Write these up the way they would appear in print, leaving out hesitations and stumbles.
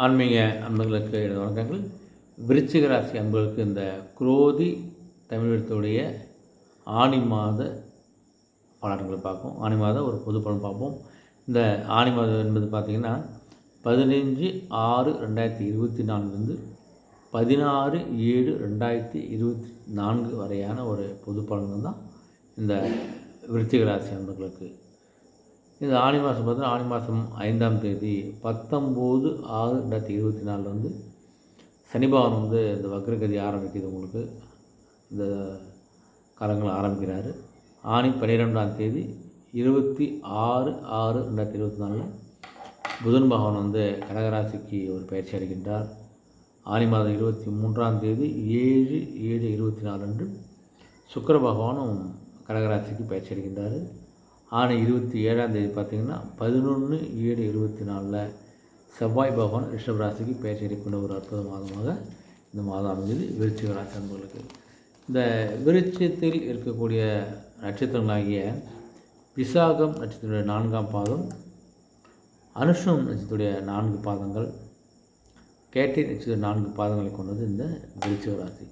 ஆன்மீக அன்பர்களுக்கு எனது வணக்கங்கள். விருச்சிக ராசி அன்பர்களுக்கு இந்த குரோதி தமிழ் எழுத்துடைய ஆனி மாத பலன்களை பார்ப்போம். ஆனி மாதம் ஒரு பொது பலன் பார்ப்போம். இந்த ஆனி மாதம் என்பது பார்த்திங்கன்னா 15/6/2024 16/7/2024 வரையான ஒரு பொது பலன்கள் தான் இந்த விருச்சிக ராசி அன்பர்களுக்கு. இந்த ஆனி மாதம் பார்த்தீங்கன்னா ஆனி மாதம் 5ஆம் தேதி 19/6/2024 சனி பகவான் இந்த வக்ரகதி ஆரம்பிக்குது. உங்களுக்கு இந்த காலங்கள் ஆரம்பிக்கிறாரு. ஆனி 12ஆம் தேதி 26/6/2024 புதன் பகவான் கடகராசிக்கு ஒரு பயிற்சி அடைகின்றார். ஆனி மாதம் 23ஆம் தேதி 7/7/24 சுக்கிர பகவானும் கடகராசிக்கு பயிற்சி அடைகின்றார். ஆனி 27ஆம் தேதி பார்த்திங்கன்னா 11/7/24 செவ்வாய் பகவான் ரிஷப ராசிக்கு பயிற்சி அடைக்கின்ற ஒரு அற்புத மாதமாக இந்த மாதம் அமைஞ்சது விருச்சிக ராசி அன்பர்களுக்கு. இந்த விருட்சத்தில் இருக்கக்கூடிய நட்சத்திரங்களாகிய விசாகம் நட்சத்திரத்துடைய 4ஆம் பாதம், அனுஷம் நட்சத்திரத்துடைய 4 பாதங்கள், கேட்டை நட்சத்திர 4 பாதங்களை கொண்டது இந்த விருச்சிக ராசி.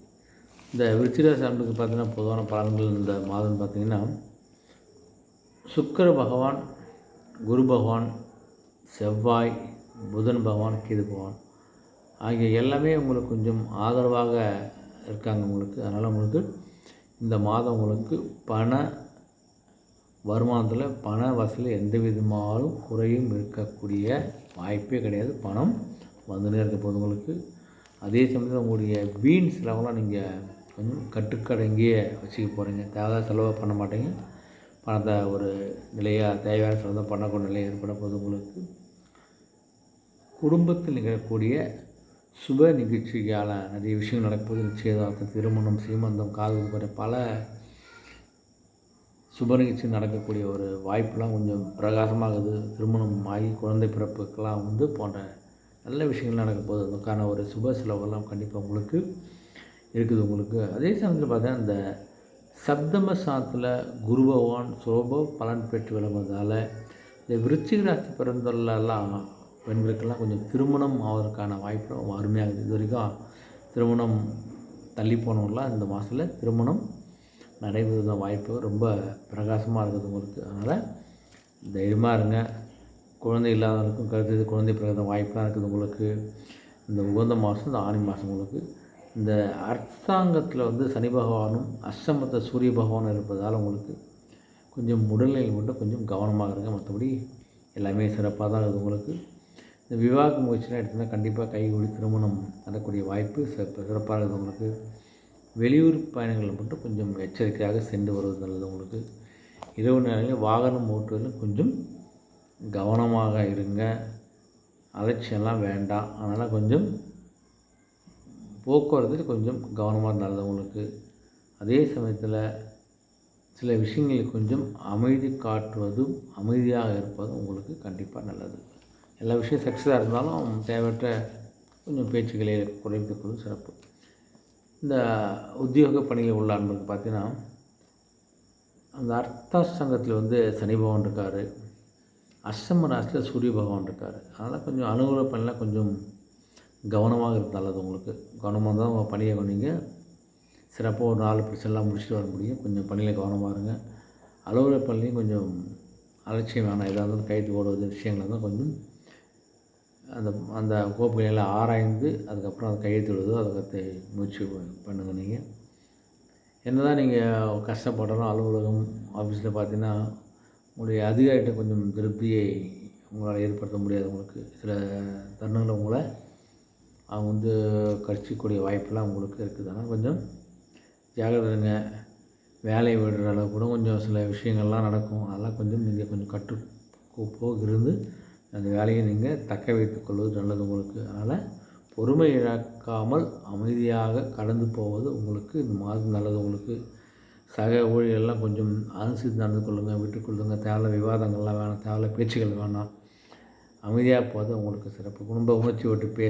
இந்த விருச்சிக ராசி அன்பர்களுக்கு பார்த்திங்கன்னா பொதுவான பலன்கள் இந்த மாதம் பார்த்திங்கன்னா சுக்கிர பகவான், குரு பகவான், செவ்வாய், புதன் பகவான், கேது பகவான் ஆகிய எல்லாமே உங்களுக்கு கொஞ்சம் ஆதரவாக இருக்காங்க உங்களுக்கு. அதனால் உங்களுக்கு இந்த மாதம் உங்களுக்கு பண வருமானத்தில் பண வசூலில் எந்த விதமாலும் குறையும் இருக்கக்கூடிய வாய்ப்பே கிடையாது. பணம் வந்துனே இருக்க போது உங்களுக்கு. அதே சமயத்தில் உங்களுடைய வீண் செலவெல்லாம் நீங்கள் கொஞ்சம் கட்டுக்கடங்கியே வச்சுக்க போகிறீங்க. தேவையான செலவை பண்ண மாட்டீங்க. பணத்தை ஒரு நிலையாக தேவையான செலவு பண்ணக்கூடிய நிலை ஏற்பட போது உங்களுக்கு. குடும்பத்தில் நிகழக்கூடிய சுப நிகழ்ச்சிக்கான நிறைய விஷயங்கள் நடக்கும்போது நிச்சயதார்த்தம், திருமணம், சீமந்தம், காது போன்ற பல சுப நிகழ்ச்சி நடக்கக்கூடிய ஒரு வாய்ப்பெலாம் கொஞ்சம் பிரகாசமாகுது. திருமணம் ஆகி குழந்தை பிறப்புக்கெல்லாம் போன்ற நல்ல விஷயங்கள் நடக்க போது அதுக்கான ஒரு சுப செலவெல்லாம் கண்டிப்பாக உங்களுக்கு இருக்குது உங்களுக்கு. அதே சமயத்தில் பார்த்தா இந்த சப்தமஸ்தானத்தில் குரு பகவான் சுலப பலன் பெற்று விளங்குவதால் இந்த விருச்சிக ராசி பிறந்தெல்லாம் பெண்களுக்கெல்லாம் கொஞ்சம் திருமணம் ஆவதற்கான வாய்ப்பு அருமையாகுது. இது வரைக்கும் திருமணம் தள்ளி போனவங்களாம் இந்த மாதத்தில் திருமணம் நடைபெறுத வாய்ப்பு ரொம்ப பிரகாசமாக இருக்குது உங்களுக்கு. அதனால் தைரியமாக இருங்க. குழந்தை இல்லாதவங்களுக்கும் கருத்து குழந்தை பிறந்த வாய்ப்பெலாம் இருக்குது உங்களுக்கு. இந்த உகந்த மாதம் இந்த ஆனி மாதம் உங்களுக்கு. இந்த அரசாங்கத்தில் சனி பகவானும் அஷ்டமத்தில் சூரிய பகவானும் இருப்பதால் உங்களுக்கு கொஞ்சம் உடல்நிலையில் மட்டும் கொஞ்சம் கவனமாக இருங்க. மற்றபடி எல்லாமே சிறப்பாக தான் இருக்குது உங்களுக்கு. இந்த விவாக முயற்சிலாம் எடுத்திங்கன்னா கண்டிப்பாக கைகூடி திருமணம் நடக்கக்கூடிய வாய்ப்பு சிறப்பாக இருக்குது உங்களுக்கு. வெளியூர் பயணங்களில் மட்டும் கொஞ்சம் எச்சரிக்கையாக சென்று வருவது நல்லது உங்களுக்கு. இரவு நேரங்களில் வாகனம் ஓட்டுவதில் கொஞ்சம் கவனமாக இருங்க. அலட்சியம்லாம் வேண்டாம். அதனால் கொஞ்சம் போக்குவரத்தில் கொஞ்சம் கவனமாக இருந்தால் உங்களுக்கு. அதே சமயத்தில் சில விஷயங்களில் கொஞ்சம் அமைதி காட்டுவதும் அமைதியாக இருப்பதும் உங்களுக்கு கண்டிப்பாக நல்லது. எல்லா விஷயம் சக்ஸஸாக இருந்தாலும் தேவையற்ற கொஞ்சம் பேச்சுக்களை குறைத்துக்கொள்வது சிறப்பு. இந்த உத்தியோக பணியில் உள்ள அன்பருக்கு பார்த்தீங்கன்னா அந்த அர்த்தாஷ்டங்கத்தில் சனி பகவான் இருக்கார். அஷ்டம ராசியில் சூரிய பகவான் இருக்கார். அதனால் கொஞ்சம் அலுவலக பணியில் கொஞ்சம் கவனமாக இருந்தால் உங்களுக்கு. கவனமாக தான் உங்கள் பணியை நீங்கள் சிறப்பாக ஒரு 4 பிரச்சனைலாம் முடிச்சுட்டு வர முடியும். கொஞ்சம் பணியில் கவனமாக இருங்க. அலுவலக பணிலையும் கொஞ்சம் அலட்சியம் வேணாம். எதாக இருந்தாலும் கைது ஓடுவது விஷயங்கள் தான் கொஞ்சம் அந்த அந்த கோப்புகளை ஆராய்ந்து அதுக்கப்புறம் அதை கையெழுத்து விடுவதோ அதை கற்று முயற்சி பண்ணுங்கள். நீங்கள் என்ன தான் நீங்கள் கஷ்டப்பட்டாலும் அலுவலகம் ஆஃபீஸில் பார்த்தீங்கன்னா உங்களுடைய அதிகாரிகிட்ட கொஞ்சம் திருப்தியை உங்களால் ஏற்படுத்த முடியாது. உங்களுக்கு சில தருணங்களில் உங்களை அவங்க கடிச்சிக்கூடிய வாய்ப்பெல்லாம் உங்களுக்கு இருக்குது. ஆனால் கொஞ்சம் ஜாகிரதைங்க. வேலையை விடுற அளவு கூட கொஞ்சம் சில விஷயங்கள்லாம் நடக்கும். அதெல்லாம் கொஞ்சம் நீங்கள் கொஞ்சம் கட்டுக்கோப்பாக இருந்து அந்த வேலையை நீங்கள் தக்க வைத்துக் கொள்வது நல்லது உங்களுக்கு. அதனால் பொறுமை இழக்காமல் அமைதியாக கடந்து போவது உங்களுக்கு இந்த மாதம் நல்லது உங்களுக்கு. சக ஊழியர்கள்லாம் கொஞ்சம் அனுசரித்து நடந்து கொள்ளுங்கள், விட்டுக்கொள்ளுங்க. தேவையில்ல விவாதங்கள்லாம் வேணாம், தேவையில்ல பேச்சுகள் வேணாம். அமைதியாக போகிறது உங்களுக்கு சிறப்பு. குடும்ப உணர்ச்சி விட்டு போய்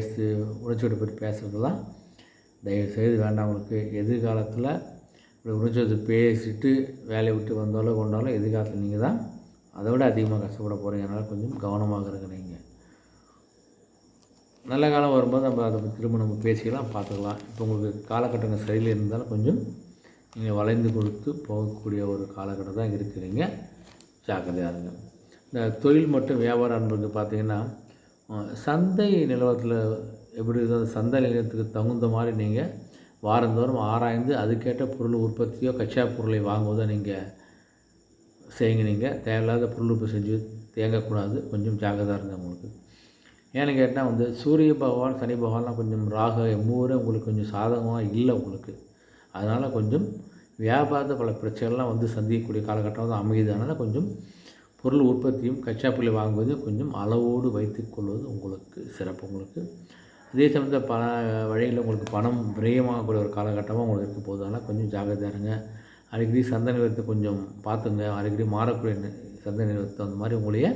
பேசுகிறதுலாம் தயவுசெய்து வேண்டாம் உங்களுக்கு. எதிர்காலத்தில் இப்படி உணர்ச்சி விட்டு பேசிட்டு வேலையை விட்டு வந்தாலும் கொண்டாலும் எதிர்காலத்தில் நீங்கள் தான் அதை விட அதிகமாக கஷ்டப்பட போகிறீங்க. அதனால் கொஞ்சம் கவனமாக இருங்க நீங்கள். நல்ல காலம் வரும்போது நம்ம அதை திரும்ப நம்ம பேசிக்கலாம், பார்த்துக்கலாம். இப்போ உங்களுக்கு காலகட்டங்கள் சரியில்லை இருந்தாலும் கொஞ்சம் நீங்கள் வளைந்து கொடுத்து போகக்கூடிய ஒரு காலகட்டம் தான் இருக்கிறீங்க. ஜாக்கிரதையாக இருங்க. இந்த தொழில் மற்றும் வியாபாரம் என்பது பார்த்திங்கன்னா, சந்தை நிலவரத்தில் எப்படி இருக்குது, சந்தை நிலையத்துக்கு தகுந்த மாதிரி நீங்கள் வாரந்தோறும் ஆராய்ந்து அதுக்கேற்ற பொருள் உற்பத்தியோ கச்சா பொருளை வாங்குவதோ நீங்கள் செய்யுங்க. நீங்கள் தேவையில்லாத பொருள் உற்பத்தி செஞ்சு தேங்கக்கூடாது. கொஞ்சம் ஜாக்கிரதையாக இருங்க உங்களுக்கு. ஏன்னு கேட்டால் வந்து சூரிய பகவான், சனி பகவான்லாம் கொஞ்சம் ராகு மூவரே உங்களுக்கு கொஞ்சம் சாதகமாக இல்லை உங்களுக்கு. அதனால் கொஞ்சம் வியாபாரத்தை பல பிரச்சனைகள்லாம் வந்து சந்திக்கக்கூடிய காலகட்டம் வந்து அமையுது. அதனால் கொஞ்சம் பொருள் உற்பத்தியும் கச்சா பொருளை வாங்குவதையும் கொஞ்சம் அளவோடு வைத்துக்கொள்வது உங்களுக்கு சிறப்பு உங்களுக்கு. அதே சமயத்தில் பல வழியில் உங்களுக்கு பணம் விரயமாகக்கூடிய ஒரு காலகட்டமாக உங்களுக்கு இருக்க போகுது. அதனால் கொஞ்சம் ஜாக்கிரதையாக இருங்க. அடிக்கடி சந்தை நிறுவனத்தை கொஞ்சம் பார்த்துங்க. அடிக்கடி மாறக்கூடிய சந்தை நிறுவனத்தை அந்த மாதிரி உங்களைய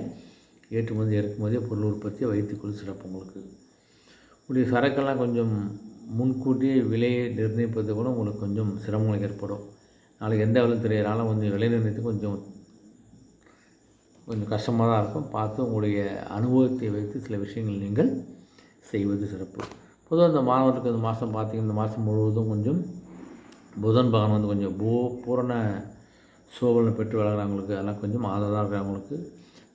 ஏற்றுமதி இறக்குமதியை பொருள் உற்பத்தியை வைத்துக்கொள்ள சிறப்பு உங்களுக்கு. உங்களுடைய சரக்கெல்லாம் கொஞ்சம் முன்கூட்டியே விலையை நிர்ணயிப்பது கூட உங்களுக்கு கொஞ்சம் சிரமங்கள் ஏற்படும். நாளைக்கு எந்த விலை தெரியறனால கொஞ்சம் விலை நிர்ணயித்து கொஞ்சம் கஷ்டமாக தான் இருக்கும். பார்த்து உங்களுடைய அனுபவத்தை வைத்து சில விஷயங்கள் நீங்கள் செய்வது சிறப்பு. பொதுவாக இந்த மாணவர்களுக்கு இந்த மாதம் பார்த்திங்கன்னா, இந்த மாதம் முழுவதும் கொஞ்சம் புதன் பகவான் வந்து கொஞ்சம் பூரண சோபனை பெற்று வளர்கிறவங்களுக்கு, அதெல்லாம் கொஞ்சம் ஆதரவாக இருக்கிறவங்களுக்கு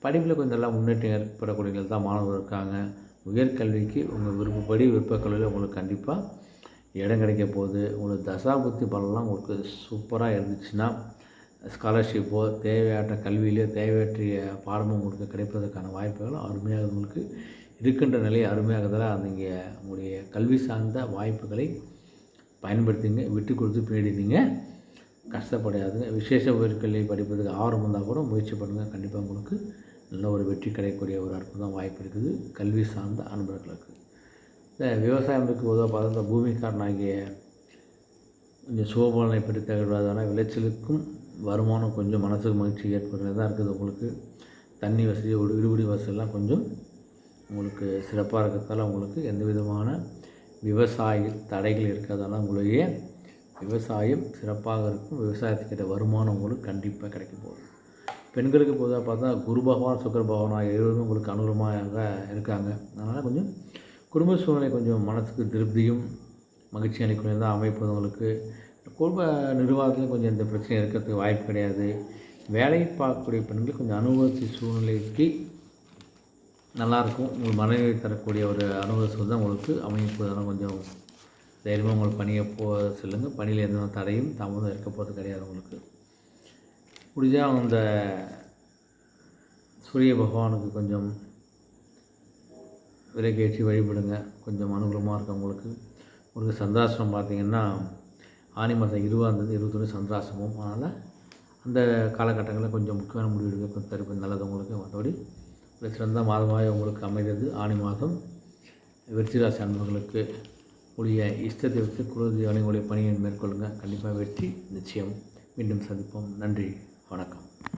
படிப்பில் கொஞ்சம் நல்லா முன்னேற்றம் ஏற்படக்கூடியவர்கள் தான் மாணவர்கள் இருக்காங்க. உயர்கல்விக்கு உங்கள் விருப்பப்படி விருப்பக்கல்வியில் உங்களுக்கு கண்டிப்பாக இடம் கிடைக்க போகுது. உங்களுக்கு தசாபுத்தி பலன்லாம் உங்களுக்கு சூப்பராக இருந்துச்சுன்னா ஸ்காலர்ஷிப்போ தேவையான கல்வியிலேயோ தேவையற்றிய பாடமும் உங்களுக்கு கிடைப்பதற்கான வாய்ப்புகள் அருமையாக உங்களுக்கு இருக்கின்ற நிலை அருமையாகதான். நீங்கள் உங்களுடைய கல்வி சார்ந்த வாய்ப்புகளை பயன்படுத்திங்க. விட்டு கொடுத்து பின்னாடி நீங்கள் கஷ்டப்படாதுங்க. விசேஷ உயர்கல்வி படிப்பதுக்கு ஆர்வம் இருந்தால் கூட முயற்சி பண்ணுங்கள். கண்டிப்பாக உங்களுக்கு நல்ல ஒரு வெற்றி கிடைக்கக்கூடிய ஒரு அற்புதம் வாய்ப்பு இருக்குது கல்வி சார்ந்த அன்பர்களுக்கு. இந்த விவசாயத்துக்கு உதவ பார்த்து இந்த பூமிக்காரனாகிய கொஞ்சம் சோபனை பற்றி தகவலான விளைச்சலுக்கும் வருமானம் கொஞ்சம் மனசுக்கு மகிழ்ச்சி ஏற்படுறது தான் இருக்குது உங்களுக்கு. தண்ணி வசதி, விடுபடி வசதியெல்லாம் கொஞ்சம் உங்களுக்கு சிறப்பாக இருக்கிறதால உங்களுக்கு எந்த விதமான விவசாய தடைகள் இருக்காதனால உங்களுடைய விவசாயம் சிறப்பாக இருக்கும். விவசாயத்துக்கிட்ட வருமானம் உங்களுக்கு கண்டிப்பாக கிடைக்க போகுது. பெண்களுக்கு பொதுவாக பார்த்தா குரு பகவான், சுக்கர பகவான் ஆகிய இருவரும் உங்களுக்கு அனுகூலமாக இருக்காங்க. அதனால் கொஞ்சம் குடும்ப சூழ்நிலை கொஞ்சம் மனசுக்கு திருப்தியும் மகிழ்ச்சி அளிக்கக்கூடியதாக அமைப்பது உங்களுக்கு. குடும்ப நிர்வாகத்துலையும் கொஞ்சம் எந்த பிரச்சனையும் இருக்கிறதுக்கு வாய்ப்பு கிடையாது. வேலை பார்க்கக்கூடிய பெண்கள் கொஞ்சம் அனுபவத்தி சூழ்நிலைக்கு நல்லாயிருக்கும். உங்கள் மனைவி தரக்கூடிய ஒரு அனுபவ சூழ்நிலை தான் உங்களுக்கு அமைப்பதெல்லாம் கொஞ்சம் தைரியமாக உங்களுக்கு பணியை செல்லுங்கள். பணியில் எந்த தடையும் தாமதம் இருக்க போகிறது கிடையாது உங்களுக்கு. முடிஞ்சால் அந்த சூரிய பகவானுக்கு கொஞ்சம் விலைக்கேற்றி வழிபடுங்க. கொஞ்சம் அனுகூலமாக இருக்கும் உங்களுக்கு. உங்களுக்கு சந்திராசிரமம் பார்த்திங்கன்னா ஆனி மாதம் 20ஆம் 21 சந்திராசிரமம். அதனால் அந்த காலகட்டங்களில் கொஞ்சம் முக்கியமான முடிவு கொஞ்சம் தருப்பது நல்லது உங்களுக்கு. மற்றபடி ஒரு சிறந்த மாதமாக உங்களுக்கு அமைகிறது ஆனி மாதம். விருச்சிகராசி அன்பர்களுக்கு உடைய இஷ்டத்தை வச்சு குலதெய்வ உங்களுடைய பணியை மேற்கொள்ளுங்கள். கண்டிப்பாக வெற்றி நிச்சயம். மீண்டும் சந்திப்போம். நன்றி, வணக்கம்.